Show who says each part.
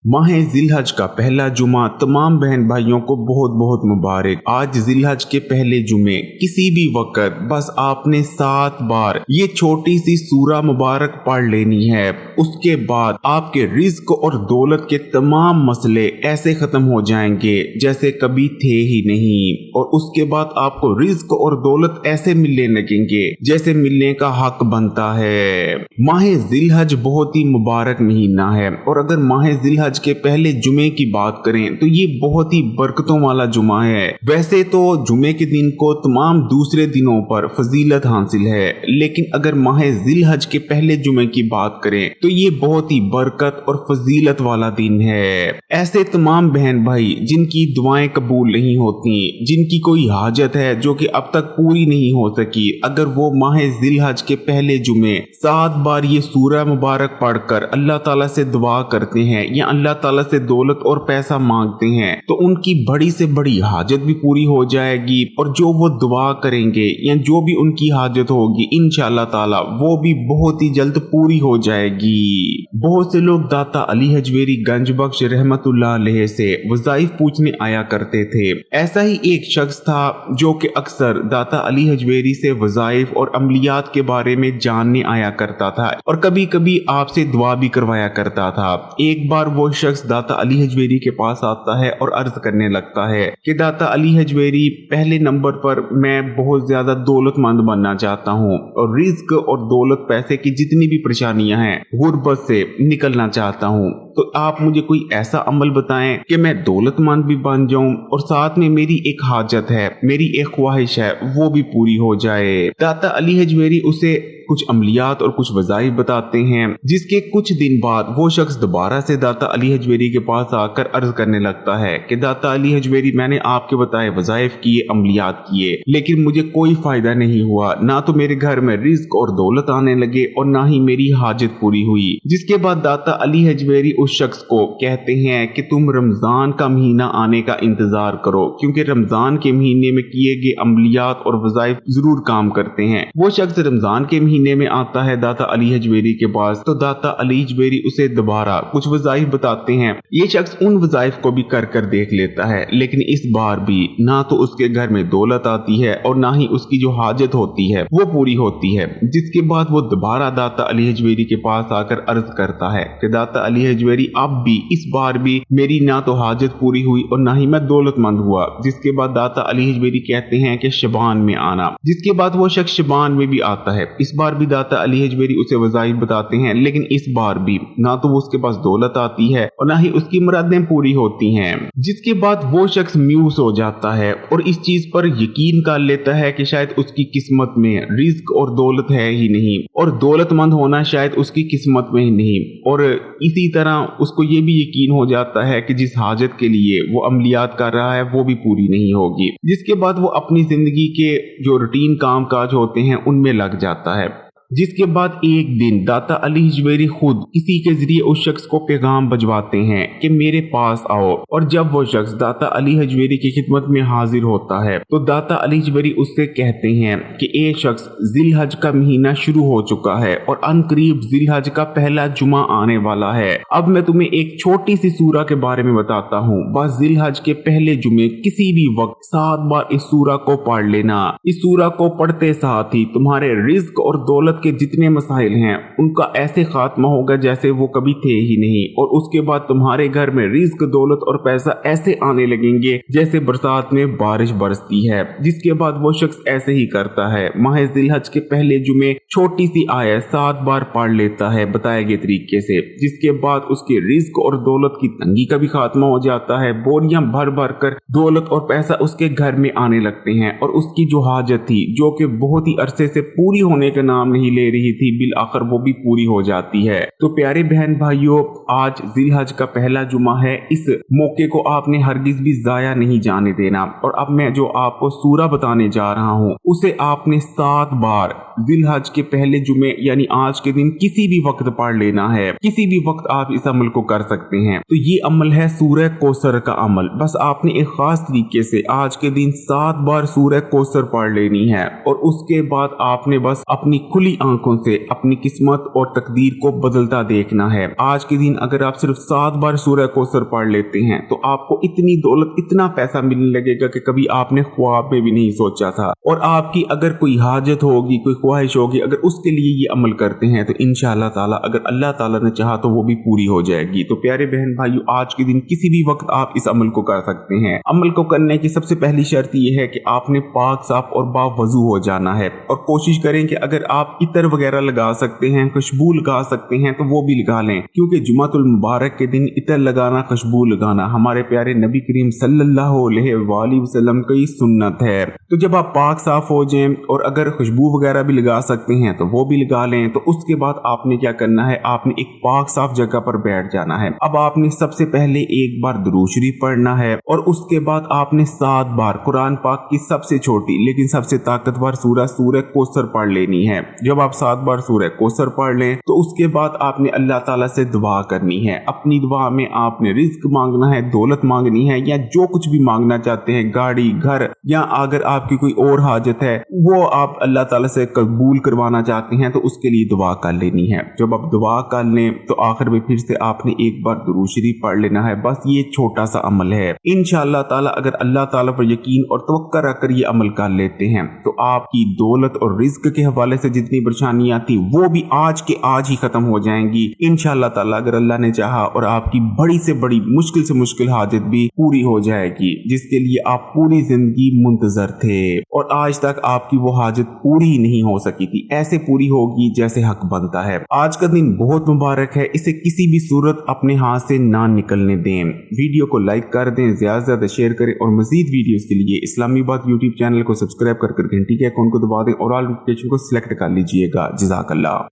Speaker 1: माह जिलहज का पहला जुमा तमाम बहन भाइयों को बहुत बहुत मुबारक। आज जिलहज के पहले जुमे किसी भी वक्त बस आपने 7 बार ये छोटी सी सूरा मुबारक पढ़ लेनी है। उसके बाद आपके रिज्क और दौलत के तमाम मसले ऐसे खत्म हो जाएंगे जैसे कभी थे ही नहीं, और उसके बाद आपको रिज्क और दौलत ऐसे मिलने लगेंगे जैसे मिलने का हक बनता है। माह जिलहज बहुत ही मुबारक महीना है, और अगर माह जिलहज के पहले जुमे की बात करें तो ये बहुत ही बरकतों वाला जुमा है। वैसे तो जुमे के दिन को तमाम दूसरे दिनों पर फजीलत हासिल है, लेकिन अगर माह जिलहज के पहले जुमे की बात करें तो ये बहुत ही बरकत और फजीलत वाला दिन है। ऐसे तमाम बहन भाई जिनकी दुआएं कबूल नहीं होती, जिनकी कोई हाजत है जो कि अब तक पूरी नहीं हो सकी, अगर वो माह जिलहज के पहले जुमे 7 बार ये सूरह मुबारक पढ़कर अल्लाह ताला से दुआ करते हैं या अल्लाह ताला से दौलत और पैसा मांगते हैं तो उनकी बड़ी से बड़ी हाजत भी पूरी हो जाएगी, और जो वो दुआ करेंगे या जो भी उनकी हाजत होगी इंशाअल्लाह ताला वो भी बहुत ही जल्द पूरी हो जाएगी। बहुत से लोग दाता अली हजवेरी गंज बख्श रहमतुल्लाह अलैह से वज़ाइफ पूछने आया करते थे। ऐसा ही एक शख्स था जो कि अक्सर दाता अली हजवेरी से वज़ाइफ और अमलियात के बारे में जानने आया करता था, और कभी कभी आपसे दुआ भी करवाया करता था। एक बार वो शख्स दाता अली हजवेरी के पास आता है और अर्ज करने लगता है कि दाता अली हजवेरी, पहले नंबर पर मैं बहुत ज्यादा दौलतमंद बनना चाहता हूँ और रिज्क और दौलत पैसे की जितनी भी परेशानियां हैं गुर्बत से निकलना चाहता हूँ, तो आप मुझे कोई ऐसा अमल बताएं कि मैं दौलतमंद भी बन जाऊं और साथ में मेरी एक हाजत है, मेरी एक ख्वाहिश है, वो भी पूरी हो जाए। दाता अली हजवेरी उसे कुछ अमलियात और कुछ वज़ाइफ बताते हैं, जिसके कुछ दिन बाद वो शख्स दोबारा से दाता अली हजवेरी के पास आकर अर्ज करने लगता है कि दाता अली हजवेरी, मैंने आपके बताए वज़ाइफ किए, अमलियात किए, लेकिन मुझे कोई फायदा नहीं हुआ, ना तो मेरे घर में रिज्क और दौलत आने लगे और ना ही मेरी हाजत पूरी हुई। जिसके बाद दाता अली हजवेरी उस शख्स को कहते हैं कि तुम रमजान का महीना आने का इंतजार करो, क्योंकि रमजान के महीने में किए गए अमलियात और वज़ाइफ जरूर काम करते हैं। वो शख्स रमजान के महीने में आता है दाता अली हजवेरी के पास, तो दाता अली हजवेरी उसे दोबारा कुछ वज़ाइफ बताते हैं। ये शख्स उन वज़ाइफ को भी कर कर देख लेता है, लेकिन इस बार भी ना तो उसके घर में दौलत आती है और ना ही उसकी जो हाजत होती है वो पूरी होती है। जिसके बाद वो दोबारा दाता अली हजवेरी के पास आकर अर्ज करता है कि दाता अली हजवेरी, अब भी इस बार भी मेरी ना तो हाजत पूरी हुई और ना ही मैं दौलतमंद हुआ। जिसके बाद दाता अली हजवेरी कहते हैं कि शबान में आना। जिसके बाद वो शख्स शबान में भी आता है। इस बार भी दाता अली हजवेरी उसे वज़ाइफ बताते हैं, लेकिन इस बार भी ना तो उसके पास दौलत आती है और ना ही उसकी मुरादें पूरी होती हैं। जिसके बाद वो शख्स म्यूस हो जाता है और इस चीज पर यकीन कर लेता है कि शायद उसकी किस्मत में रिज्क और दौलत है ही नहीं, और दौलतमंद होना शायद उसकी किस्मत में ही नहीं। और इसी तरह उसको ये भी यकीन हो जाता है कि जिस हाजत के लिए वो अमलियात कर रहा है वो भी पूरी नहीं होगी। जिसके बाद वो अपनी जिंदगी के जो रूटीन काम काज होते हैं उनमें लग जाता है। जिसके बाद एक दिन दाता अली हजवेरी खुद किसी के जरिए उस शख्स को पैगाम भिजवाते हैं कि मेरे पास आओ, और जब वो शख्स दाता अली हजवेरी की खिदमत में हाजिर होता है तो दाता अली हजवेरी उससे कहते हैं कि एक शख्स जिलहज का महीना शुरू हो चुका है और अनकरीब जिलहज का पहला जुमा आने वाला है। अब मैं तुम्हें एक छोटी सी सूरा के बारे में बताता हूँ, बस जिलहज के पहले जुमे किसी भी वक्त 7 बार इस सूरा को पढ़ लेना। इस सूरा को पढ़ते साथ ही तुम्हारे रिज्क और दौलत के जितने मसाइल हैं उनका ऐसे खात्मा होगा जैसे वो कभी थे ही नहीं, और उसके बाद तुम्हारे घर में रिज्क, दौलत और पैसा ऐसे आने लगेंगे जैसे बरसात में बारिश बरसती है। जिसके बाद वो शख्स ऐसे ही करता है, माह जिलहज के पहले जुमे छोटी सी आयत 7 बार पढ़ लेता है बताए गए तरीके से। जिसके बाद उसके रिज्क और दौलत की तंगी का भी खात्मा हो जाता है, बोरियां भर भर कर दौलत और पैसा उसके घर में आने लगते हैं, और उसकी जो हाजत थी जो कि बहुत ही अरसे से पूरी होने का नाम नहीं ले रही थी, बिल आखिर वो भी पूरी हो जाती है। तो प्यारे बहन भाइयों, आज जिलहज का पहला जुमा है, इस मौके को आपने हरगिज भी जाया नहीं जाने देना। और अब मैं जो आपको सूरा बताने जा रहा हूँ उसे आपने 7 बार जिलहज के पहले जुमे यानी आज के दिन किसी भी वक्त पढ़ लेना है। किसी भी वक्त आप इस अमल को कर सकते हैं। तो ये अमल है सूरह कौसर का अमल। बस आपने एक खास तरीके से आज के दिन 7 बार सूरह कौसर पढ़ लेनी है, और उसके बाद आपने बस अपनी खुली आंखों से अपनी किस्मत और तकदीर को बदलता देखना है। आज के दिन अगर आप सिर्फ 7 बार सूरह कौसर पढ़ लेते हैं तो आपको इतनी दौलत, इतना पैसा मिलने लगेगा कि कभी आपने ख्वाब में भी नहीं सोचा था। और आपकी अगर कोई हाजत होगी, कोई ख्वाहिश होगी, अगर उसके लिए ये अमल करते हैं तो इंशाअल्लाह ताला, अगर अल्लाह ताला ने चाहा तो वो भी पूरी हो जाएगी। तो प्यारे बहन भाइयों, आज के दिन किसी भी वक्त आप इस अमल को कर सकते हैं। अमल को करने की सबसे पहली शर्त ये है कि आपने पाक साफ और बावजू हो जाना है। और कोशिश करें कि अगर आप इतर वगैरह लगा सकते हैं, खुशबू लगा सकते हैं तो वो भी लगा लें, क्योंकि जुमातुल मुबारक के दिन इतर लगाना, खुशबू लगाना हमारे प्यारे नबी करीम सल्लल्लाहु अलैहि वसल्लम की सुन्नत है। तो जब आप पाक साफ हो जाएं और अगर खुशबू वगैरह भी लगा सकते हैं तो वो भी लगा लें, तो उसके बाद आपने क्या करना है, आपने एक पाक साफ जगह पर बैठ जाना है। अब आपने सबसे पहले एक बार दुरूद शरीफ पढ़ना है और उसके बाद आपने 7 बार कुरान पाक की सबसे छोटी लेकिन सबसे ताकतवर सूरह कौसर पढ़ लेनी है। जब आप 7 बार सूरह कौसर पढ़ लें तो उसके बाद आपने अल्लाह ताला से दुआ करनी है। अपनी दुआ में आपने रिज्क मांगना है, दौलत मांगनी है, या जो कुछ भी मांगना चाहते हैं, गाड़ी, घर, या अगर आपकी कोई और हाजत है वो आप अल्लाह ताला से कबूल करवाना चाहते हैं तो उसके लिए दुआ कर लेनी है। जब आप दुआ कर लें तो आखिर में फिर से आपने एक बार दुरूद शरीफ पढ़ लेना है। बस ये छोटा सा अमल है। इंशाअल्लाह ताला अगर अल्लाह ताला पर यकीन और तवक्कुल रखकर ये अमल कर लेते हैं तो आपकी दौलत और रिज्क के हवाले से जितनी परेशानियां थी वो भी आज के आज ही खत्म हो जाएंगी इंशाअल्लाह ताला, अगर अल्लाह ने चाहा। और आपकी बड़ी से बड़ी, मुश्किल से मुश्किल हाजत भी पूरी हो जाएगी जिसके लिए आप पूरी जिंदगी मुंतजर थे और आज तक आपकी वो हाजत पूरी ही नहीं हो सकी थी। ऐसे पूरी होगी जैसे हक बनता है। आज का दिन बहुत मुबारक है, इसे किसी भी सूरत अपने हाथ से ना निकलने दें। वीडियो को लाइक कर दें, ज्यादा से ज्यादा शेयर करें और मजीद वीडियोस के लिए इस्लामी बात यूट्यूब चैनल को सब्सक्राइब कर घंटी के आइकॉन को दबा दें और ऑल नोटिफिकेशन को सिलेक्ट कर लीजिएगा। जज़ाकल्लाह।